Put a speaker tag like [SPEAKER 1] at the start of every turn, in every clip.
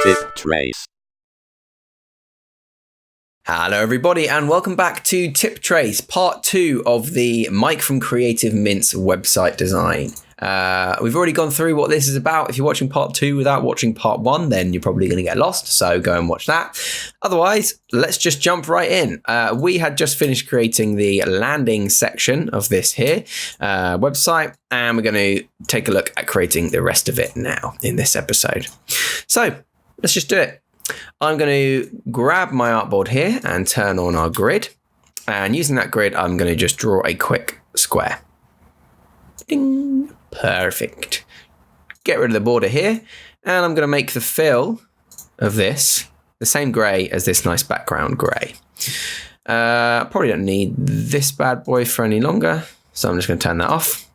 [SPEAKER 1] TipTrace.
[SPEAKER 2] Hello everybody and welcome back to TipTrace, part 2 of the Mike from Creative Mints website design. We've already gone through what this is about. If you're watching part 2 without watching part 1, then you're probably going to get lost, so go and watch that. Otherwise, let's just jump right in. We had just finished creating the landing section of this here website, and we're going to take a look at creating the rest of it now in this episode. So let's just do it. I'm going to grab my artboard here and turn on our grid. And using that grid, I'm going to just draw a quick square. Ding. Perfect. Get rid of the border here. And I'm going to make the fill of this the same grey as this nice background grey. Probably don't need this bad boy for any longer. So I'm just going to turn that off.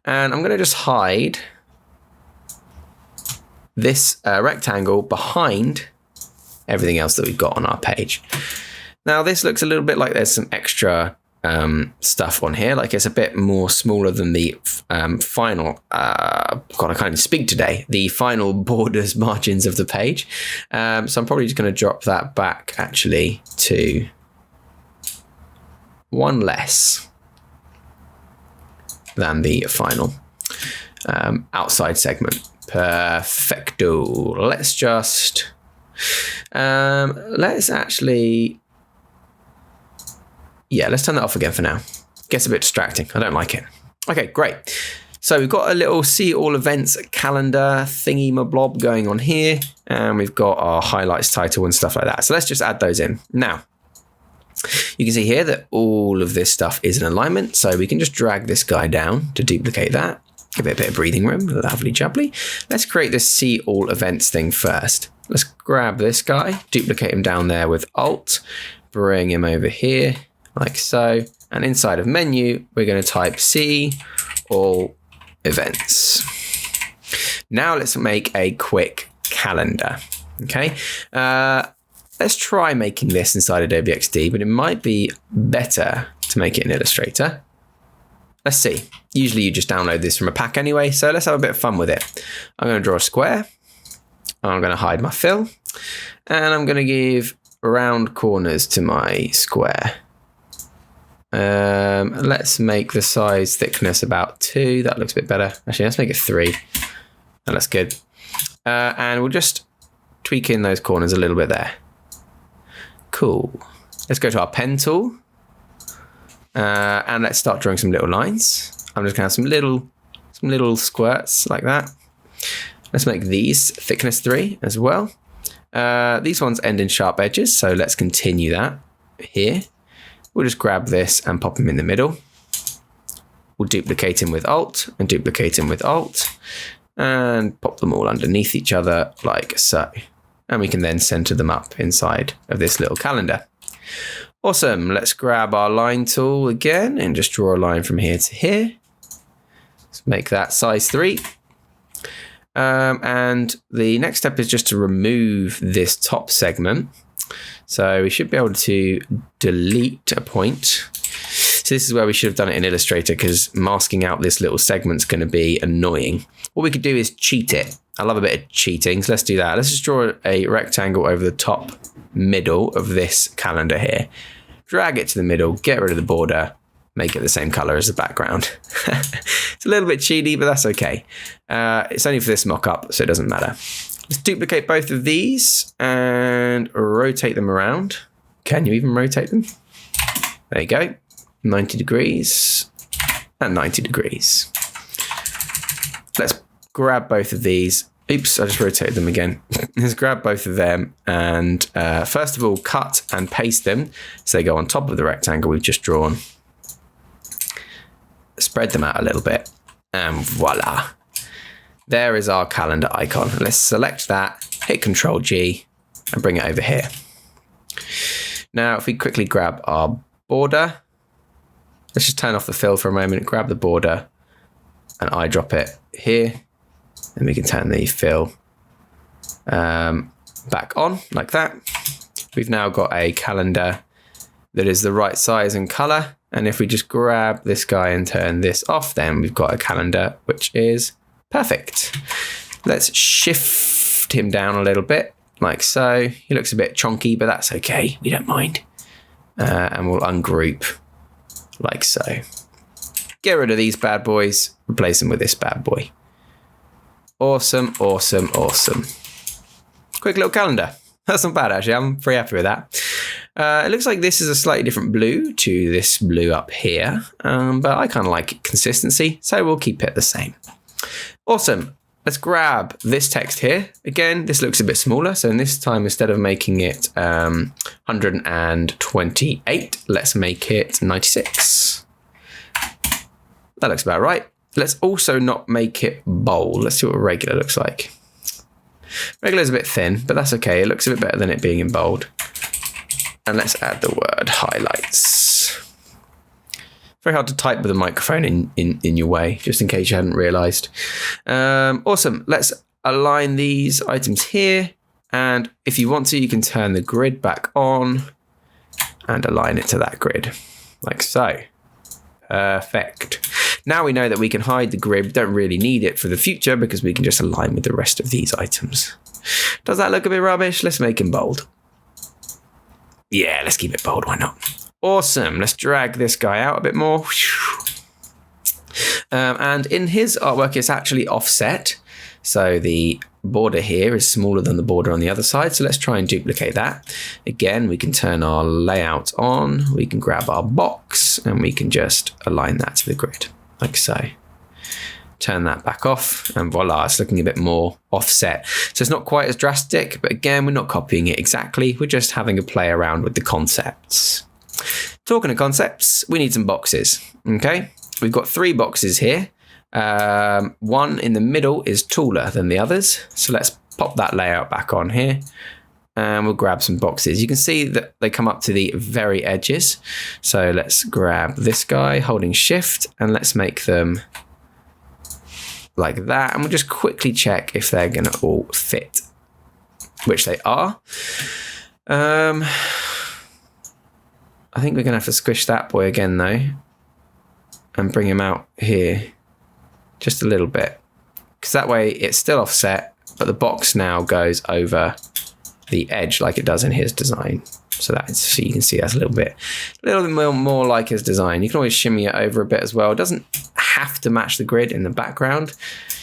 [SPEAKER 2] And I'm going to just hide this rectangle behind everything else that we've got on our page. Now this looks a little bit like there's some extra stuff on here, like it's a bit more smaller than the final, God, I can't even speak today, the final borders margins of the page. So I'm probably just going to drop that back actually to one less than the final outside segment. Perfecto. Let's just let's turn that off again for now. Gets a bit distracting. I don't like it. Okay, great. So we've got a little see all events calendar thingy mablob going on here, and we've got our highlights title and stuff like that. So let's just add those in. Now, you can see here that all of this stuff is in alignment, so we can just drag this guy down to duplicate that. Give it a bit of breathing room. Lovely jubbly. Let's create this see all events thing first. Let's grab this guy, duplicate him down there with Alt, bring him over here like so. And inside of menu, we're going to type see all events. Now let's make a quick calendar. Okay. Let's try making this inside Adobe XD, but it might be better to make it in Illustrator. Let's see. Usually you just download this from a pack anyway, so let's have a bit of fun with it. I'm going to draw a square. I'm going to hide my fill. And I'm going to give round corners to my square. Let's make the size thickness about 2. That looks a bit better. Actually, let's make it 3. That looks good. And we'll just tweak in those corners a little bit there. Cool. Let's go to our pen tool. And let's start drawing some little lines. I'm just going to have some little squirts like that. Let's make these thickness 3 as well. These ones end in sharp edges, so let's continue that here. We'll just grab this and pop them in the middle. We'll duplicate them with Alt and duplicate them with Alt and pop them all underneath each other like so. And we can then center them up inside of this little calendar. Awesome. Let's grab our line tool again and just draw a line from here to here. Let's make that size 3. And the next step is just to remove this top segment. So we should be able to delete a point. So this is where we should have done it in Illustrator, because masking out this little segment is going to be annoying. What we could do is cheat it. I love a bit of cheating, so let's do that. Let's just draw a rectangle over the top middle of this calendar here. Drag it to the middle, get rid of the border, make it the same color as the background. It's a little bit cheaty, but that's okay. It's only for this mock-up, so it doesn't matter. Let's duplicate both of these and rotate them around. Can you even rotate them? There you go. 90 degrees and 90 degrees. Let's grab both of these. Oops, I just rotated them again. Let's grab both of them and first of all, cut and paste them so they go on top of the rectangle we've just drawn. Spread them out a little bit and voila. There is our calendar icon. Let's select that, hit Control G and bring it over here. Now, if we quickly grab our border, let's just turn off the fill for a moment, grab the border and eyedrop it here. Then we can turn the fill back on like that. We've now got a calendar that is the right size and color. And if we just grab this guy and turn this off, then we've got a calendar which is perfect. Let's shift him down a little bit like so. He looks a bit chonky, but that's okay. We don't mind. And we'll ungroup like so. Get rid of these bad boys, replace them with this bad boy. Awesome, awesome, awesome. Quick little calendar. That's not bad, actually. I'm pretty happy with that. It looks like this is a slightly different blue to this blue up here, but I kind of like consistency, so we'll keep it the same. Awesome. Let's grab this text here. Again, this looks a bit smaller, so this time instead of making it 128, let's make it 96. That looks about right. Let's also not make it bold. Let's see what regular looks like. Regular is a bit thin, but that's okay. It looks a bit better than it being in bold. And let's add the word highlights. Very hard to type with a microphone in your way, just in case you hadn't realized. Awesome. Let's align these items here. And if you want to, you can turn the grid back on and align it to that grid, like so. Perfect. Now we know that we can hide the grid. Don't really need it for the future because we can just align with the rest of these items. Does that look a bit rubbish? Let's make him bold. Yeah, let's keep it bold. Why not? Awesome. Let's drag this guy out a bit more. And in his artwork, it's actually offset. So the border here is smaller than the border on the other side. So let's try and duplicate that. Again, we can turn our layout on. We can grab our box and we can just align that to the grid, like so. Turn that back off and voila, it's looking a bit more offset. So it's not quite as drastic, but again, we're not copying it exactly. We're just having a play around with the concepts. Talking of concepts, we need some boxes, okay? We've got 3 boxes here. One in the middle is taller than the others. So let's pop that layout back on here and we'll grab some boxes. You can see that they come up to the very edges. So let's grab this guy holding shift and let's make them like that. And we'll just quickly check if they're going to all fit, which they are. I think we're going to have to squish that boy again though and bring him out here just a little bit, because that way it's still offset, but the box now goes over the edge like it does in his design. So you can see that's a little bit more like his design. You can always shimmy it over a bit as well. It doesn't have to match the grid in the background.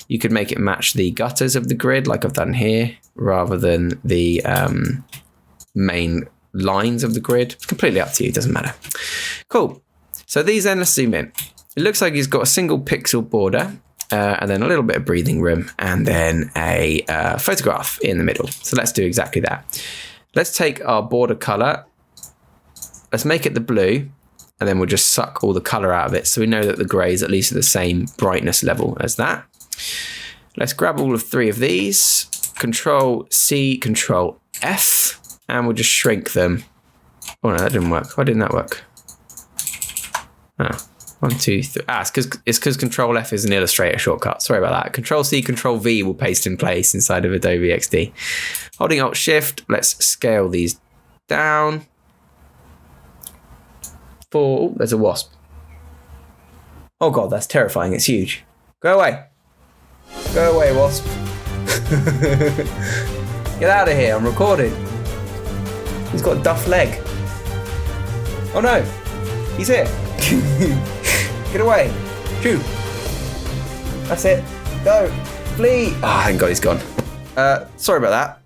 [SPEAKER 2] You could make it match the gutters of the grid like I've done here, rather than the main lines of the grid. It's completely up to you, it doesn't matter. Cool. So these then, let's zoom in. It looks like he's got a single pixel border and then a little bit of breathing room and then a photograph in the middle. So let's do exactly that. Let's take our border color. Let's make it the blue and then we'll just suck all the color out of it. So we know that the gray is at least at the same brightness level as that. Let's grab all of 3 of these, Control C, Control F, and we'll just shrink them. Oh no, that didn't work. Why didn't that work? Oh. 1, 2, 3. It's because Control F is an Illustrator shortcut. Sorry about that. Control C, Control V will paste in place inside of Adobe XD. Holding Alt Shift, let's scale these down. Oh, there's a wasp. Oh god, that's terrifying. It's huge. Go away. Go away, wasp. Get out of here. I'm recording. He's got a duff leg. Oh no. He's here. Get away. Shoo. That's it. Go. Flee. Oh, thank God he's gone. Sorry about that.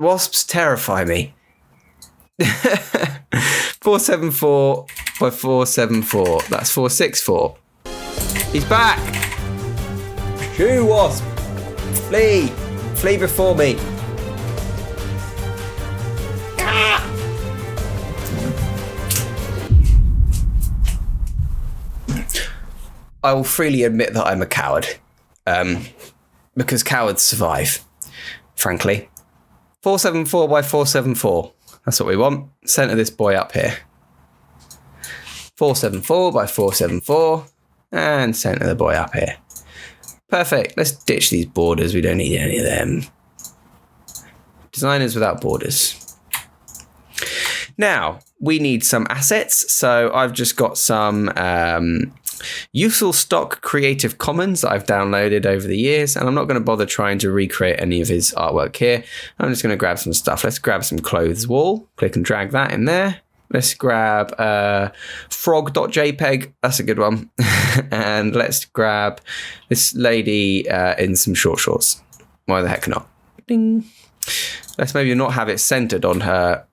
[SPEAKER 2] Wasps terrify me. 474 by 474. That's 464. He's back. Shoo, wasp. Flee. Flee before me. I will freely admit that I'm a coward, because cowards survive, frankly. 474 by 474. That's what we want. Center this boy up here. 474 by 474, and center the boy up here. Perfect. Let's ditch these borders. We don't need any of them. Designers without borders. Now, we need some assets. So I've just got some Useful stock Creative Commons that I've downloaded over the years, and I'm not going to bother trying to recreate any of his artwork here. I'm just going to grab some stuff. Let's grab some clothes wall, click and drag that in there. Let's grab frog.jpg, that's a good one. And let's grab this lady in some short shorts. Why the heck not? Ding. Let's maybe not have it centered on her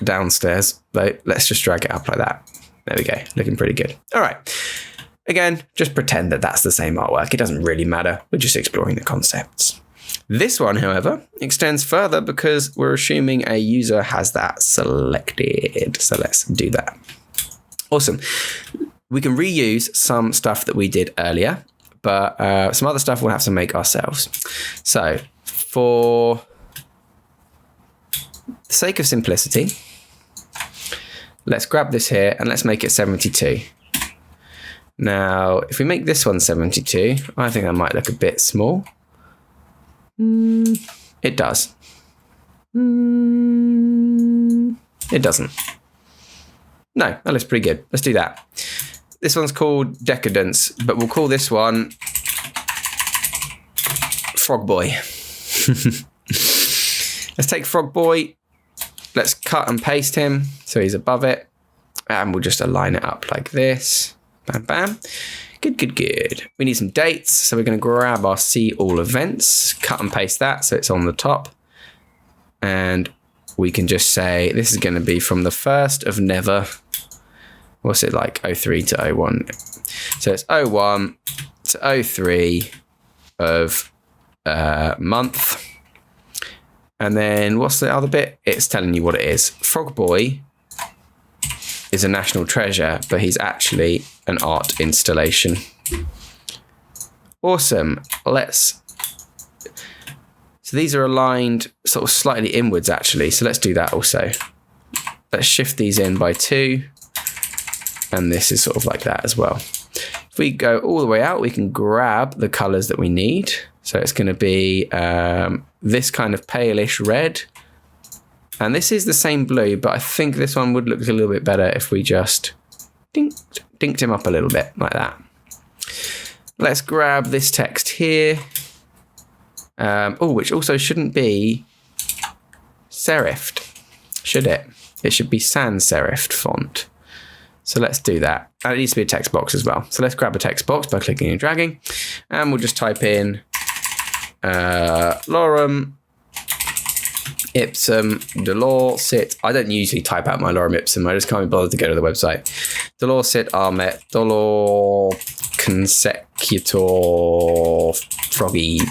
[SPEAKER 2] downstairs, though. Let's just drag it up like that. There we go, looking pretty good. All right, again, just pretend that that's the same artwork. It doesn't really matter. We're just exploring the concepts. This one, however, extends further because we're assuming a user has that selected. So let's do that. Awesome. We can reuse some stuff that we did earlier, but some other stuff we'll have to make ourselves. So for the sake of simplicity, let's grab this here and let's make it 72. Now, if we make this one 72, I think that might look a bit small. It does. It doesn't. No, that looks pretty good. Let's do that. This one's called Decadence, but we'll call this one Frog Boy. Let's take Frog Boy. Let's cut and paste him so he's above it. And we'll just align it up like this. Bam, bam. Good, good, good. We need some dates. So we're going to grab our See All Events, cut and paste that so it's on the top. And we can just say this is going to be from the 1st of never. What's it like? 03 to 01. So it's 01 to 03 of month. And then what's the other bit? It's telling you what it is. Frog Boy is a national treasure, but he's actually an art installation. Awesome. So these are aligned sort of slightly inwards actually. So let's do that also. Let's shift these in by 2. And this is sort of like that as well. If we go all the way out, we can grab the colors that we need. So it's going to be this kind of palish red. And this is the same blue, but I think this one would look a little bit better if we just dinked him up a little bit like that. Let's grab this text here. Which also shouldn't be serifed, should it? It should be sans serifed font. So let's do that. And it needs to be a text box as well. So let's grab a text box by clicking and dragging. And we'll just type in lorem ipsum dolor sit. I don't usually type out my lorem ipsum. I just can't be bothered to go to the website. Dolor sit armet dolor consecutor froggy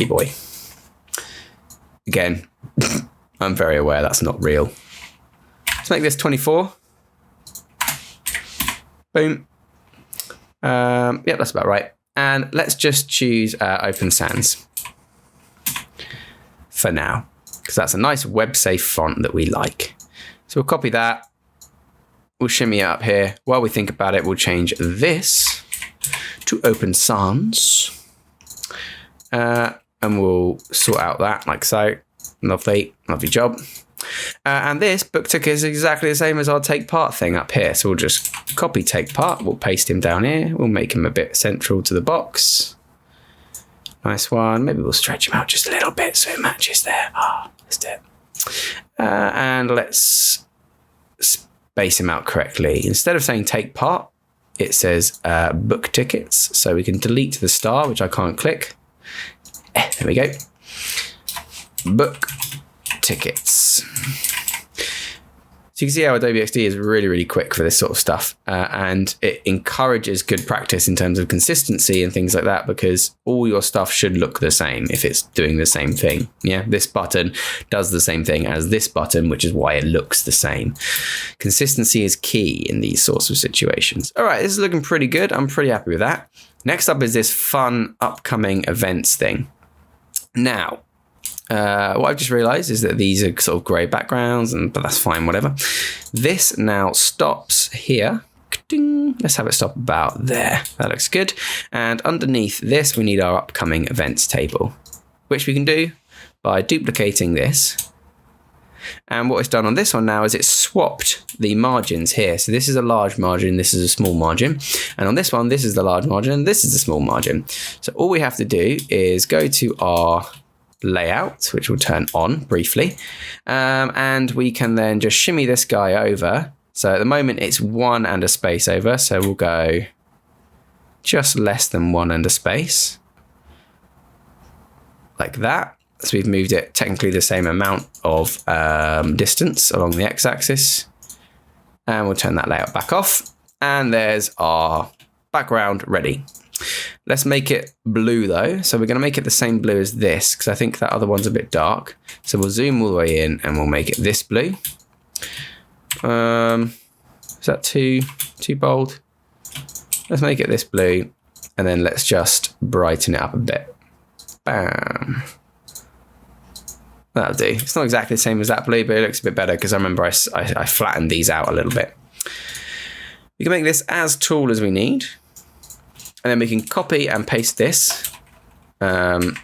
[SPEAKER 2] boy. Again, I'm very aware that's not real. Let's make this 24. Boom. Yep, that's about right. And let's just choose Open Sans for now, because that's a nice web-safe font that we like. So we'll copy that. We'll shimmy it up here. While we think about it, we'll change this to Open Sans. And we'll sort out that like so. Lovely, lovely job. And this book ticket is exactly the same as our take part thing up here. So we'll just copy take part. We'll paste him down here. We'll make him a bit central to the box. Nice one. Maybe we'll stretch him out just a little bit so it matches there. Let's do it. And let's space him out correctly. Instead of saying take part, it says book tickets. So we can delete the star, which I can't click. There we go. Book tickets. So you can see how Adobe XD is really, really quick for this sort of stuff. And it encourages good practice in terms of consistency and things like that, because all your stuff should look the same if it's doing the same thing. Yeah, this button does the same thing as this button, which is why it looks the same. Consistency is key in these sorts of situations. All right, this is looking pretty good. I'm pretty happy with that. Next up is this fun upcoming events thing. Now, what I've just realized is that these are sort of gray backgrounds, but that's fine, whatever. This now stops here. Ding. Let's have it stop about there. That looks good. And underneath this, we need our upcoming events table, which we can do by duplicating this And what it's done on this one now is it's swapped the margins here. So this is a large margin, this is a small margin. And on this one, this is the large margin, and this is the small margin. So all we have to do is go to our layout, which will turn on briefly. And we can then just shimmy this guy over. So at the moment it's 1 and a space over. So we'll go just less than 1 and a space. Like that. So we've moved it technically the same amount of distance along the x-axis. And we'll turn that layout back off. And there's our background ready. Let's make it blue though. So we're going to make it the same blue as this because I think that other one's a bit dark. So we'll zoom all the way in and we'll make it this blue. Is that too bold? Let's make it this blue and then let's just brighten it up a bit. Bam. That'll do. It's not exactly the same as that blue, but it looks a bit better because I remember I flattened these out a little bit. We can make this as tall as we need. And then we can copy and paste this. Copy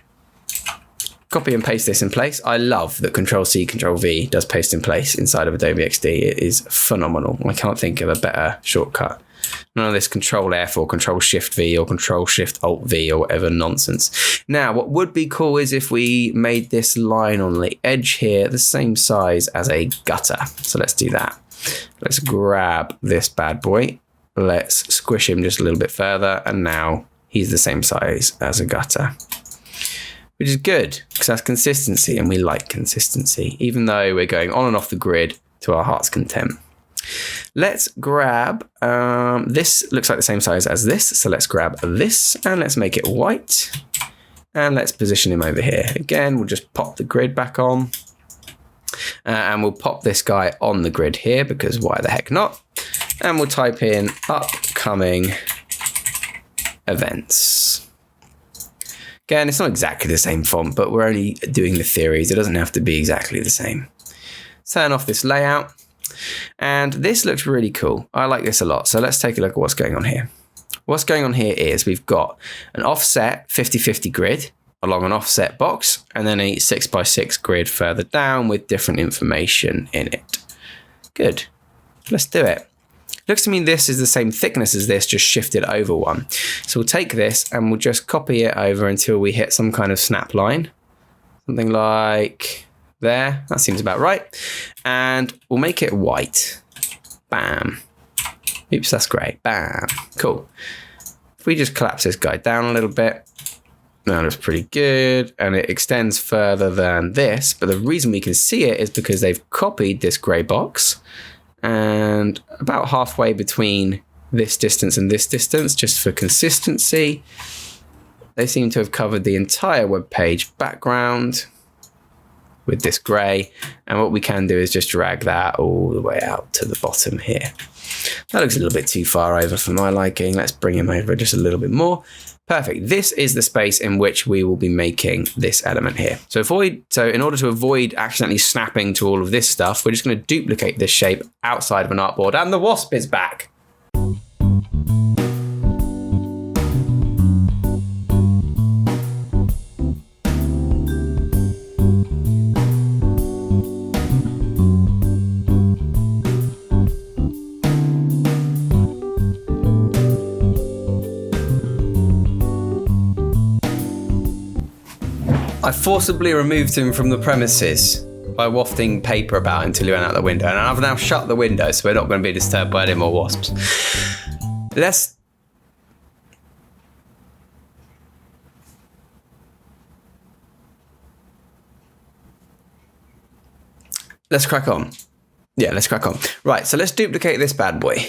[SPEAKER 2] and paste this in place. I love that Control-C, Control-V does paste in place inside of Adobe XD. It is phenomenal. I can't think of a better shortcut. None of this Control-F or Control-Shift-V or Control-Shift-Alt-V or whatever nonsense. Now, what would be cool is if we made this line on the edge here the same size as a gutter. So let's do that. Let's grab this bad boy. Let's squish him just a little bit further. And now he's the same size as a gutter, which is good because that's consistency and we like consistency, even though we're going on and off the grid to our heart's content. Let's grab, this looks like the same size as this. So let's grab this and let's make it white. And let's position him over here. Again, we'll just pop the grid back on. And we'll pop this guy on the grid here because why the heck not? And we'll type in upcoming events. Again, it's not exactly the same font, but we're only doing the theories. It doesn't have to be exactly the same. Turn off this layout. And this looks really cool. I like this a lot. So let's take a look at what's going on here. What's going on here is we've got an offset 50-50 grid along an offset box and then a 6x6 grid further down with different information in it. Good. Let's do it. Looks to me this is the same thickness as this, just shifted over one. So we'll take this and we'll just copy it over until we hit some kind of snap line. Something like there. That seems about right. And we'll make it white. Bam. Oops, that's great. Bam. Cool. If we just collapse this guy down a little bit, that looks pretty good. And it extends further than this. But the reason we can see it is because they've copied this gray box. And about halfway between this distance and this distance, just for consistency, they seem to have covered the entire web page background with this gray. And what we can do is just drag that all the way out to the bottom here. That looks a little bit too far over for my liking. Let's bring him over just a little bit more. Perfect. This is the space in which we will be making this element here. So in order to avoid accidentally snapping to all of this stuff, we're just going to duplicate this shape outside of an artboard, and the wasp is back. I forcibly removed him from the premises by wafting paper about until he went out the window. And I've now shut the window, so we're not going to be disturbed by any more wasps. Let's crack on. Yeah, let's crack on. Right, so let's duplicate this bad boy.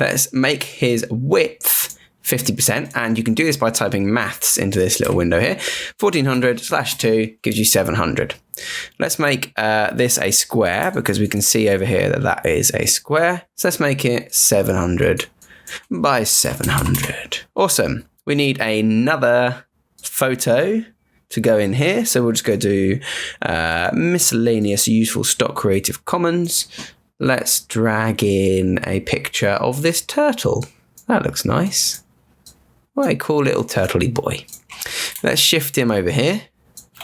[SPEAKER 2] Let's make his width 50%, and you can do this by typing maths into this little window here. 1400/2 gives you 700. Let's make this a square because we can see over here that that is a square. So let's make it 700 by 700. Awesome. We need another photo to go in here. So we'll just go to miscellaneous useful stock Creative Commons. Let's drag in a picture of this turtle. That looks nice. What a cool little turtley boy. Let's shift him over here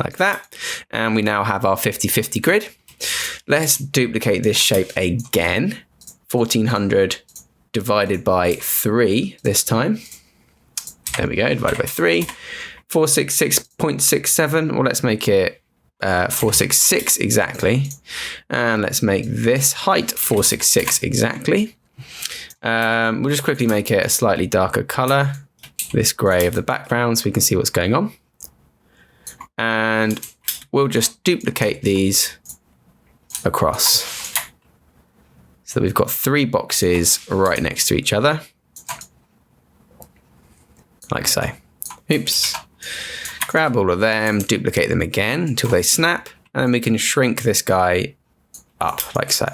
[SPEAKER 2] like that. And we now have our 50-50 grid. Let's duplicate this shape again. 1400 divided by 3 this time. There we go, divided by 3. 466.67, well, let's make it 466 exactly. And let's make this height 466 exactly. We'll just quickly make it a slightly darker color, this gray of the background, so we can see what's going on. And we'll just duplicate these across. So we've got 3 boxes right next to each other. Like so. Oops. Grab all of them, duplicate them again until they snap, and then we can shrink this guy up like so,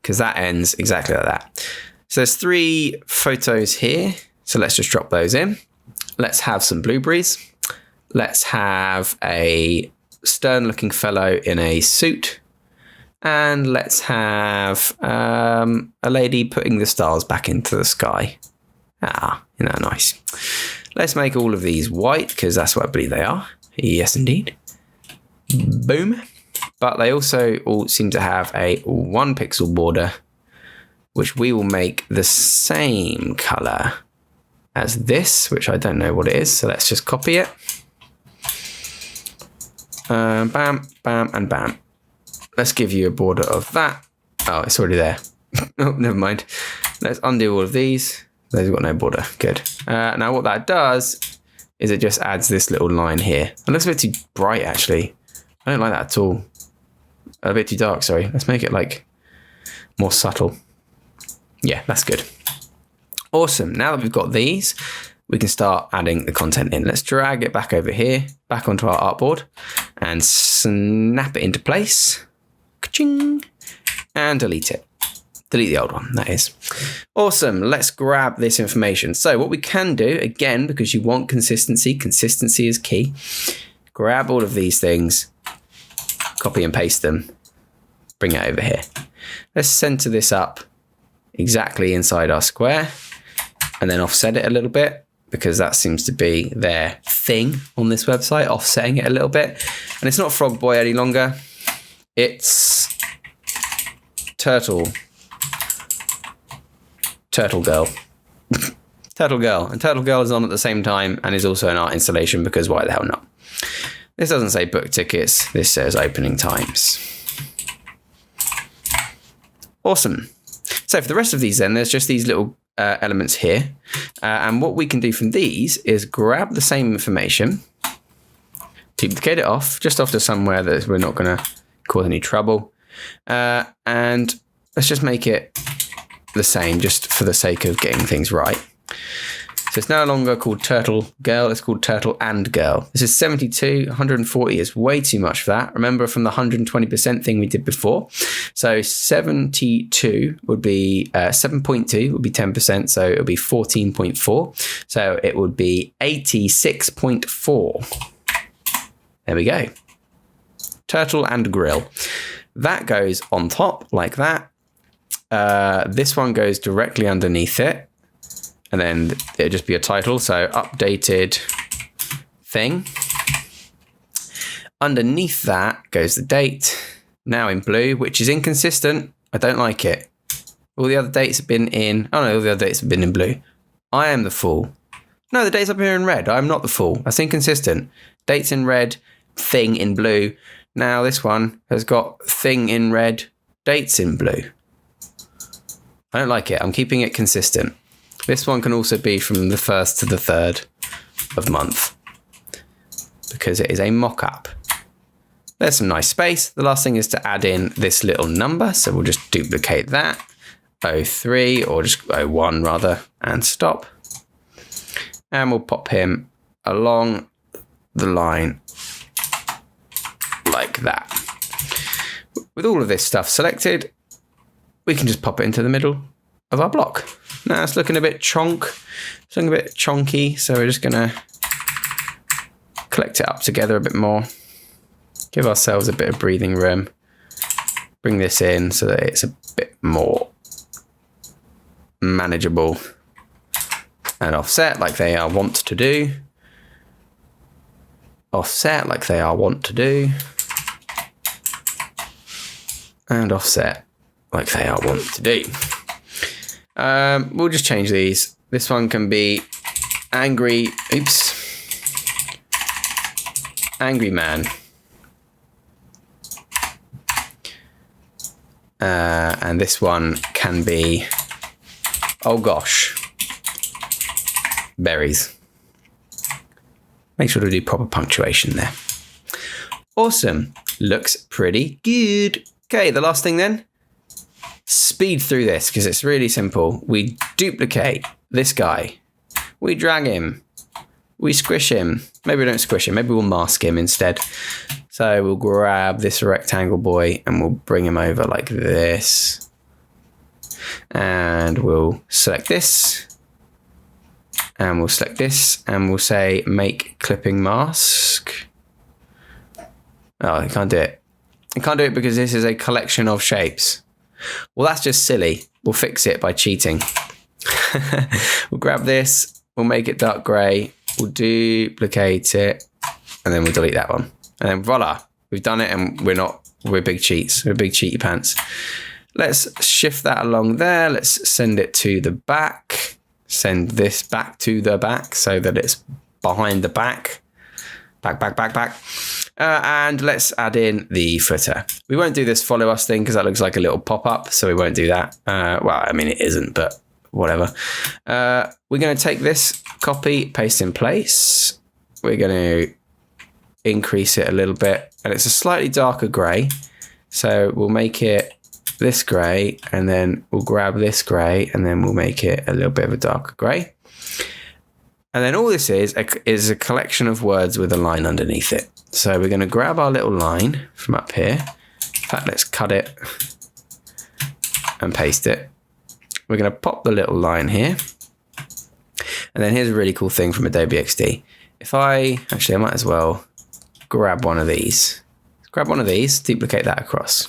[SPEAKER 2] because that ends exactly like that. So there's 3 photos here. So let's just drop those in. Let's have some blueberries. Let's have a stern looking fellow in a suit. And let's have a lady putting the stars back into the sky. Ah, isn't that nice? Let's make all of these white, because that's what I believe they are. Yes, indeed. Boom. But they also all seem to have a 1 pixel border, which we will make the same color as this, which I don't know what it is. So let's just copy it. Bam, bam, and bam. Let's give you a border of that. Oh, it's already there. Oh, never mind. Let's undo all of these. Those have got no border. Good. Now what that does is it just adds this little line here. It looks a bit too bright, actually. I don't like that at all. A bit too dark, sorry. Let's make it like more subtle. Yeah, that's good. Awesome. Now that we've got these, we can start adding the content in. Let's drag it back over here, back onto our artboard, and snap it into place. Ka-ching! And delete it. Delete the old one, that is. Awesome, let's grab this information. So what we can do, again, because you want consistency is key. Grab all of these things, copy and paste them, bring it over here. Let's center this up exactly inside our square, and then offset it a little bit, because that seems to be their thing on this website, offsetting it a little bit. And it's not Frog Boy any longer, it's Turtle Girl. Turtle Girl. And Turtle Girl is on at the same time and is also an art installation, because why the hell not? This doesn't say book tickets. This says opening times. Awesome. So for the rest of these then, there's just these little elements here. And what we can do from these is grab the same information, duplicate it off, just off to somewhere that we're not going to cause any trouble. And let's just make it the same, just for the sake of getting things right. So it's no longer called Turtle Girl, it's called Turtle and Girl. This is 72, 140 is way too much for that. Remember from the 120% thing we did before. So 72 would be 7.2 would be 10%, so it would be 14.4. So it would be 86.4. There we go. Turtle and Grill. That goes on top like that. This one goes directly underneath it, and then it'll just be a title. So updated thing. Underneath that goes the date, now in blue, which is inconsistent. I don't like it. All the other dates have been in, oh no, all the other dates have been in blue. I am the fool. No, the dates up here in red. I'm not the fool. That's inconsistent. Dates in red, thing in blue. Now this one has got thing in red, dates in blue. I don't like it. I'm keeping it consistent. This one can also be from the 1st to the 3rd of month, because it is a mock-up. There's some nice space. The last thing is to add in this little number. So we'll just duplicate that. 03, or just 01 rather, and stop. And we'll pop him along the line like that. With all of this stuff selected, we can just pop it into the middle of our block. Now it's looking a bit it's looking a bit chonky, so we're just gonna collect it up together a bit more. Give ourselves a bit of breathing room. Bring this in so that it's a bit more manageable. And offset like they are wont to do. Offset like they are wont to do. and offset like they are want to do. We'll just change these. This one can be angry man. And this one can be, oh gosh, berries. Make sure to do proper punctuation there. Awesome. Looks pretty good. Okay, the last thing then. Speed through this because it's really simple. We duplicate this guy. We drag him. We squish him. Maybe we don't squish him. Maybe we'll mask him instead. So we'll grab this rectangle boy and we'll bring him over like this. And we'll select this. And we'll select this. And we'll say make clipping mask. Oh, I can't do it. I can't do it because this is a collection of shapes. Well, that's just silly. We'll fix it by cheating. We'll grab this. We'll make it dark grey. We'll duplicate it. And then we'll delete that one. And then voila, we've done it and we're big cheats. We're big cheaty pants. Let's shift that along there. Let's send it to the back. Send this back to the back so that it's behind the back. Back. And let's add in the footer. We won't do this follow us thing because that looks like a little pop-up. So we won't do that. Well, I mean, it isn't, but whatever. We're going to take this, copy, paste in place. We're going to increase it a little bit. And it's a slightly darker grey. So we'll make it this grey. And then we'll grab this grey. And then we'll make it a little bit of a darker grey. And then all this is a collection of words with a line underneath it. So we're going to grab our little line from up here. In fact, let's cut it and paste it. We're going to pop the little line here. And then here's a really cool thing from Adobe XD. I might as well grab one of these. Grab one of these, duplicate that across.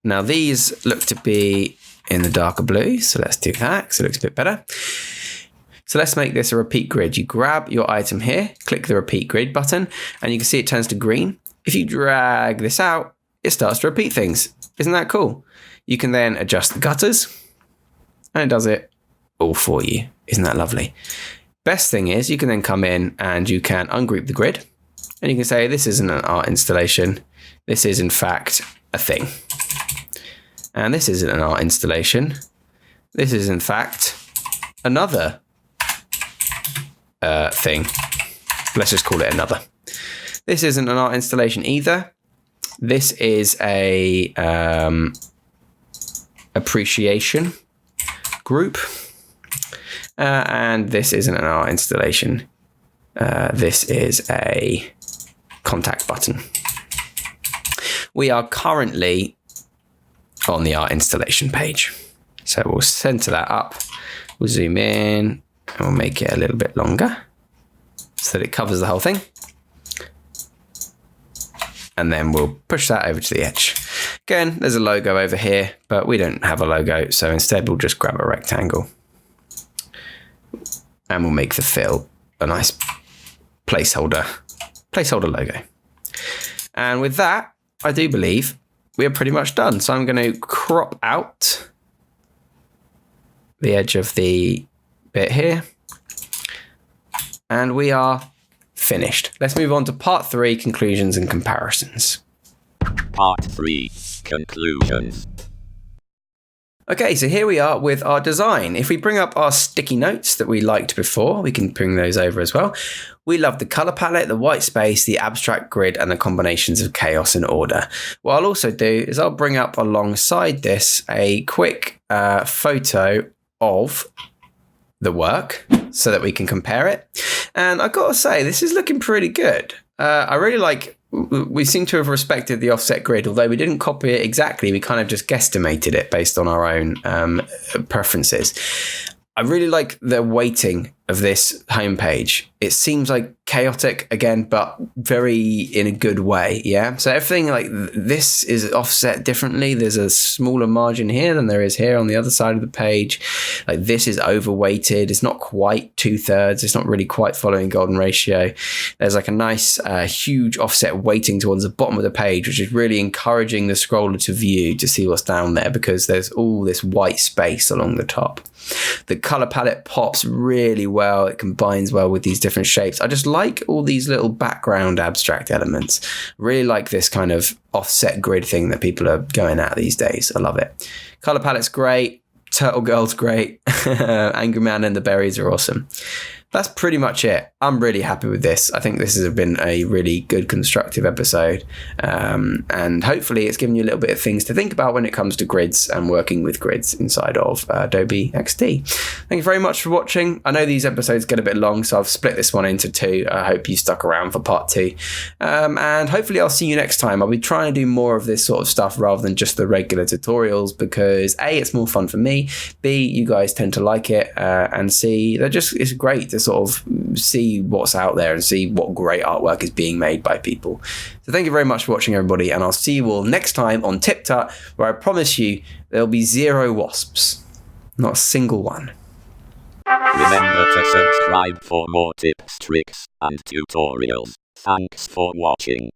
[SPEAKER 2] Now these look to be in the darker blue. So let's do that because it looks a bit better. So let's make this a repeat grid. You grab your item here, click the repeat grid button, and you can see it turns to green. If you drag this out, it starts to repeat things. Isn't that cool? You can then adjust the gutters, and it does it all for you. Isn't that lovely? Best thing is you can then come in and you can ungroup the grid, and you can say this isn't an art installation. This is in fact a thing. And this isn't an art installation. This is in fact another thing. Let's just call it another. This isn't an art installation either. This is a appreciation group. And this isn't an art installation. This is a contact button. We are currently on the art installation page. So we'll center that up. We'll zoom in. And we'll make it a little bit longer so that it covers the whole thing. And then we'll push that over to the edge. Again, there's a logo over here, but we don't have a logo. So instead, we'll just grab a rectangle. And we'll make the fill a nice placeholder logo. And with that, I do believe we are pretty much done. So I'm going to crop out the edge of the bit here, and we are finished. Let's move on to part 3, conclusions and comparisons.
[SPEAKER 1] Part 3, conclusions.
[SPEAKER 2] Okay, so here we are with our design. If we bring up our sticky notes that we liked before, we can bring those over as well. We love the color palette, the white space, the abstract grid, and the combinations of chaos and order. What I'll also do is I'll bring up alongside this a quick photo of the work so that we can compare it. And I've got to say, this is looking pretty good. I really like, we seem to have respected the offset grid, although we didn't copy it exactly. We kind of just guesstimated it based on our own preferences. I really like the weighting of this homepage. It seems like chaotic again, but very in a good way. Yeah. So everything like this is offset differently. There's a smaller margin here than there is here on the other side of the page. Like this is overweighted. It's not quite 2/3. It's not really quite following golden ratio. There's like a nice, huge offset weighting towards the bottom of the page, which is really encouraging the scroller to view to see what's down there because there's all this white space along the top. The color palette pops really well. It combines well with these different shapes. I just like all these little background abstract elements. Really like this kind of offset grid thing that people are going at these days. I love it. Color palette's great. Turtle Girl's great. Angry Man and the berries are awesome. That's pretty much it. I'm really happy with this. I think this has been a really good constructive episode. And hopefully it's given you a little bit of things to think about when it comes to grids and working with grids inside of Adobe XD. Thank you very much for watching. I know these episodes get a bit long, so I've split this one into two. I hope you stuck around for part 2. And hopefully I'll see you next time. I'll be trying to do more of this sort of stuff rather than just the regular tutorials because A, it's more fun for me. B, you guys tend to like it. And C, it's great to sort of see what's out there and see what great artwork is being made by people. So thank you very much for watching, everybody, and I'll see you all next time on TipTut, where I promise you there'll be 0 wasps. Not a single one.
[SPEAKER 1] Remember to subscribe for more tips, tricks, and tutorials. Thanks for watching.